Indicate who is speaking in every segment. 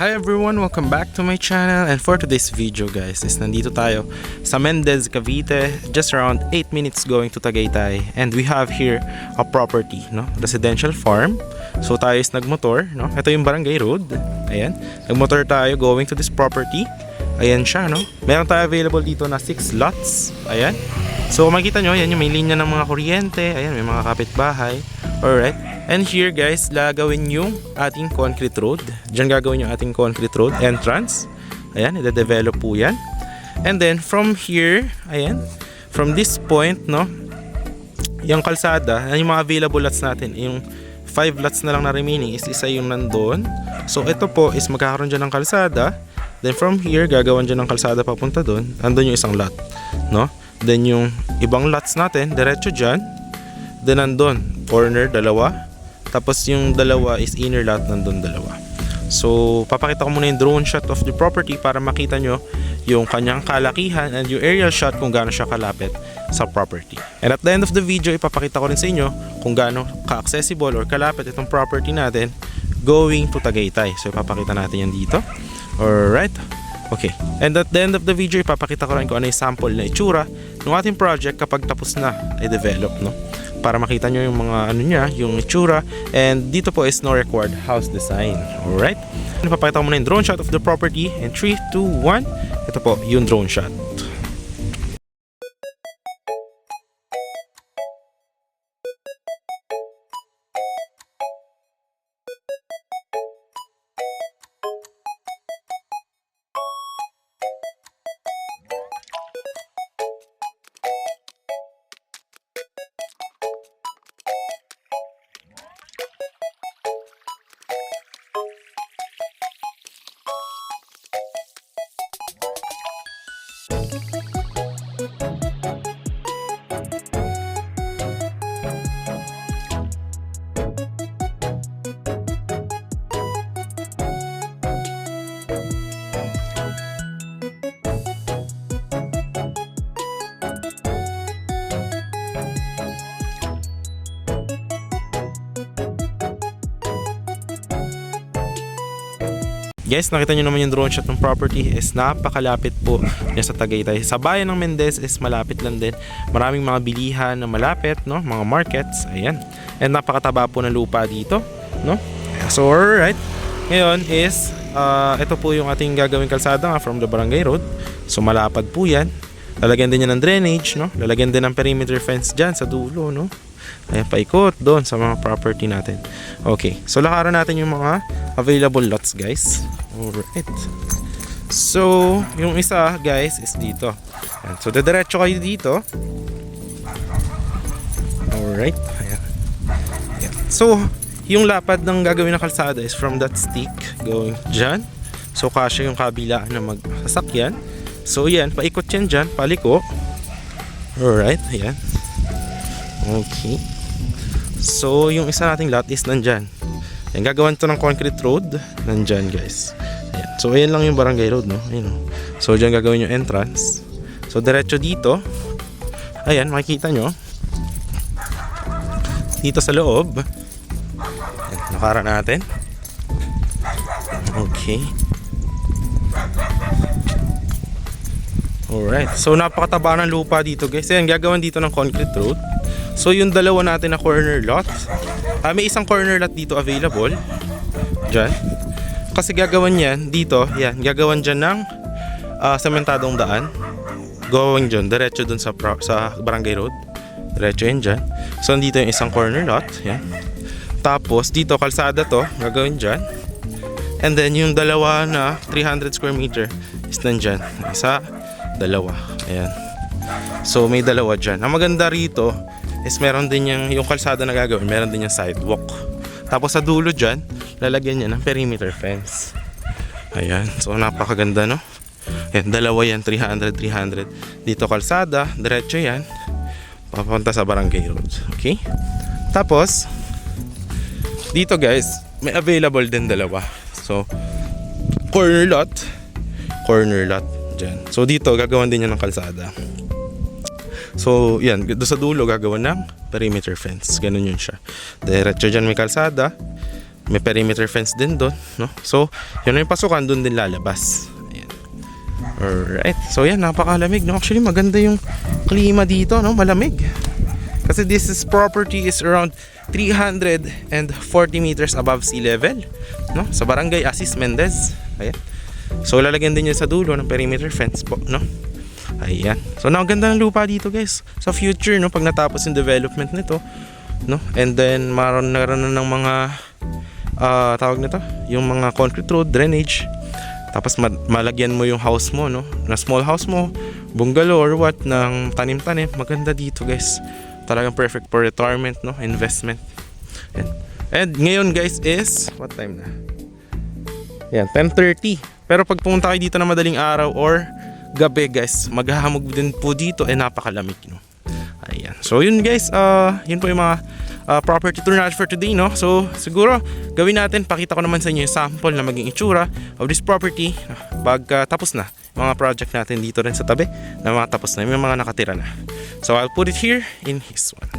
Speaker 1: Hi everyone! Welcome back to my channel, and for today's video guys is nandito tayo sa Mendez, Cavite, just around 8 minutes going to Tagaytay, and we have here a property, no? Residential farm. So tayo is nagmotor, no? Ito yung barangay road. Ayan. Nagmotor tayo going to this property. Ayan siya, no? Meron tayo available dito na 6 lots. Ayan. So makikita nyo, ayan yung may linya ng mga kuryente. Ayan, may mga kapitbahay. Alright. And here guys, gagawin yung ating concrete road. Diyan gagawin yung ating concrete road entrance. Ayan, ide-develop po yan. And then from here, ayan, from this point, no, yung kalsada, yung mga available lots natin, yung 5 lots na lang na remaining is isa yung nandun. So ito po is magkakaroon dyan ng kalsada. Then from here, gagawin dyan ng kalsada papunta doon. Andun yung isang lot, no? Then yung ibang lots natin, diretso dyan. Then nandun, corner, dalawa. Tapos yung dalawa is inner lot, nandun dalawa. So papakita ko muna yung drone shot of the property para makita nyo yung kanyang kalakihan and yung aerial shot kung gaano siya kalapit sa property. And at the end of the video, ipapakita ko rin sa inyo kung gaano ka-accessible or kalapit itong property natin going to Tagaytay. So ipapakita natin yan dito. Alright. Okay. And at the end of the video, ipapakita ko rin kung ano yung sample na itsura ng ating project kapag tapos na i-develop, no? Para makita nyo yung mga ano niya, yung itsura. And dito po is no required house design. Alright. Ipapakita ko muna yung drone shot of the property. And 3, 2, 1. Ito po yung drone shot. Guys, nakita nyo naman yung drone shot ng property is napakalapit po niya sa Tagaytay. Sa bayan ng Mendez is malapit lang din. Maraming mga bilihan na malapit, no? Mga markets, ayan. And napakataba po ng lupa dito, no? So alright. Ngayon is ito po yung ating gagawing kalsada nga from the barangay road. So malapad po yan. Lalagyan din yan ng drainage, no? Lalagyan din ng perimeter fence dyan sa dulo, no? Ayan, paikot doon sa mga property natin. Okay, so lakaran natin yung mga available lots guys. Alright. So, yung isa guys is dito. Ayan. So, dediretso kayo dito. Alright. Ayan. Ayan. So, yung lapad ng gagawin na kalsada is from that stick going dyan. So, kasya yung kabila na magsasakyan. So, yan. Paikot yan dyan. Paliko. Alright. Ayan. Okay. So, yung isa nating lot is nandyan. Ayan, gagawan to ng concrete road. Nandyan guys. Ayan. So, ayan lang yung barangay road, no? Ayan, no? So, dyan gagawin yung entrance. So, diretso dito. Ayan, makikita nyo. Dito sa loob. Ayan, nakara natin. Okay. Alright. So, napakataba ng lupa dito guys. Ayan, gagawan dito ng concrete road. So yung dalawa natin na corner lot, may isang corner lot dito available dyan. Kasi gagawan yan dito, yan, gagawan dyan ng sementadong daan. Going dyan, diretso dun sa barangay road. Diretso yan dyan. So dito yung isang corner lot, yan. Tapos dito kalsada to, gagawin dyan. And then yung dalawa na 300 square meter is nandyan. Isa, dalawa, ayan. So may dalawa dyan. Ang maganda rito is meron din yung kalsada na gagawin, meron din yung sidewalk. Tapos sa dulo dyan, lalagyan niya ng perimeter fence. Ayan, so napakaganda, no? Ayan, dalawa yan, 300, 300. Dito kalsada, diretso yan, papunta sa barangay road. Okay? Tapos, dito guys, may available din dalawa. So, corner lot dyan. So dito, gagawan din yan ng kalsada. So, yan. Doon sa dulo, gagawa ng perimeter fence. Ganun yun siya. Diretso dyan may kalsada. May perimeter fence din doon, no? So, yun na yung pasukan, doon din lalabas. Ayan. Alright. So, yan, napakalamig, no? Actually, maganda yung klima dito, no? Malamig. Kasi property is around 340 meters above sea level, no? Sa barangay Asis Mendez. Ayan. So, lalagyan din yun sa dulo ng perimeter fence po, no? Ayan. So, ganda ng lupa dito, guys. Sa future, no? Pag natapos yung development nito, no? And then, naroon ng mga tawag nito, yung mga concrete road, drainage. Tapos, malagyan mo yung house mo, no? Na small house mo, bungalow or what, ng tanim-tanim. Maganda dito, guys. Talagang perfect for retirement, no? Investment. Ayan. And ngayon, guys, is what time na? Ayan, 10:30. Pero pag pumunta kayo dito na madaling araw or gabi, guys, maghahamog din po dito, napakalamig, no? Ayan. So yun, guys, yun po yung mga property tour natin for today, no? So siguro gawin natin, pakita ko naman sa inyo yung sample na maging itsura of this property pag tapos na yung mga project natin dito rin sa tabi, na mga tapos na, yung mga nakatira na. So I'll put it here in his one.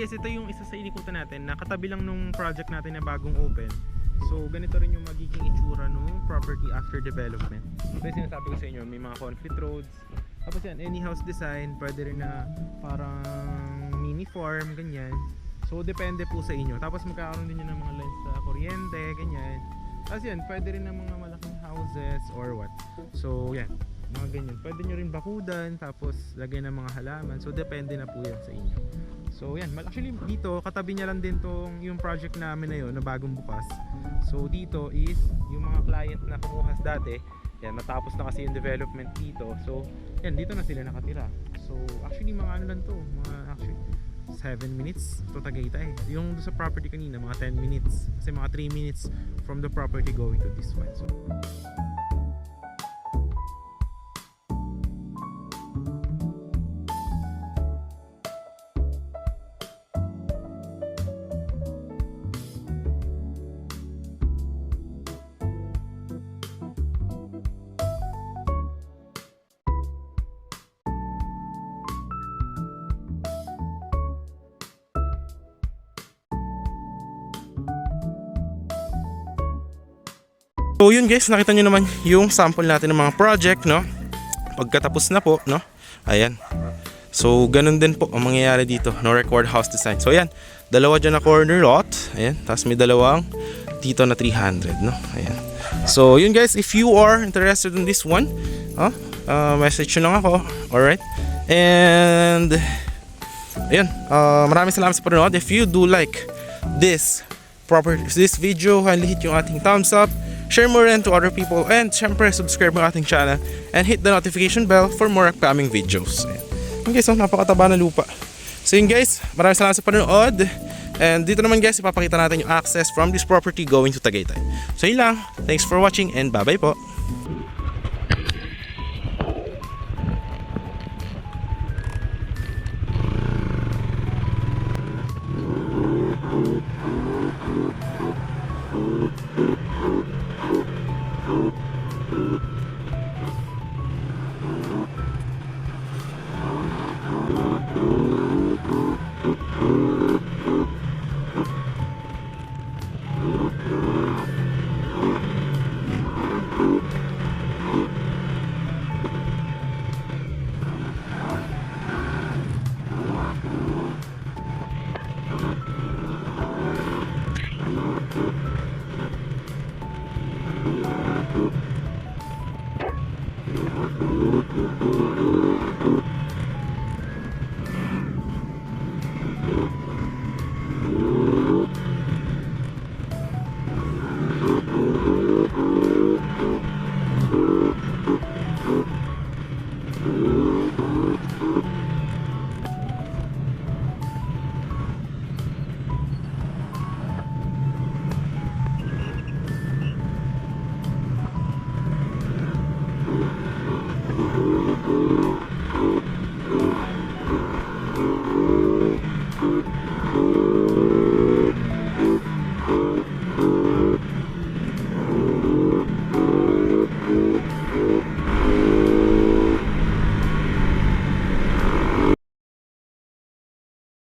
Speaker 1: Yes, ito yung isa sa inikutan natin na katabi lang nung project natin na bagong open. So ganito rin yung magiging itsura nung property after development. So yung sinasabi ko sa inyo, may mga concrete roads. Tapos yan, any house design, pwede rin na parang mini farm, ganyan. So depende po sa inyo. Tapos magkakaroon din yun ng mga lines sa kuryente, ganyan. Tapos yan, pwede rin ng mga malaking houses or what. So yan, mga ganyan. Pwede nyo rin bakudan, tapos lagay ng mga halaman. So depende na po yan sa inyo. So yan, actually dito katabi niya lang din tong yung project namin na yun na bagong bukas. So dito is yung mga client na kumuhas dati, yan, natapos na kasi yung development dito. So yan, dito na sila nakatira. So actually mga ano lang to, mga actually 7 minutes to Tagaytay. Yung sa property kanina mga 10 minutes, kasi mga 3 minutes from the property going to this one. So So yun, guys, nakita nyo naman yung sample natin ng mga project, no? Pagkatapos na po, no? Ayan. So ganun din po ang mangyayari dito, no record house design. So ayan, dalawa dyan na corner lot. Ayan, tapos may dalawang dito na 300, no? Ayan. So yun, guys, if you are interested in this one, message nyo lang ako. Alright. And ayun, maraming salamat sa panonood. If you do like this video, kindly hit yung ating thumbs up, share more rin to other people, and syempre subscribe ang ating channel and hit the notification bell for more upcoming videos. Ayan guys, napakataba na lupa. So yun guys, maraming salamat sa panonood. And dito naman guys, ipapakita natin yung access from this property going to Tagaytay. So yun lang, thanks for watching and bye bye po.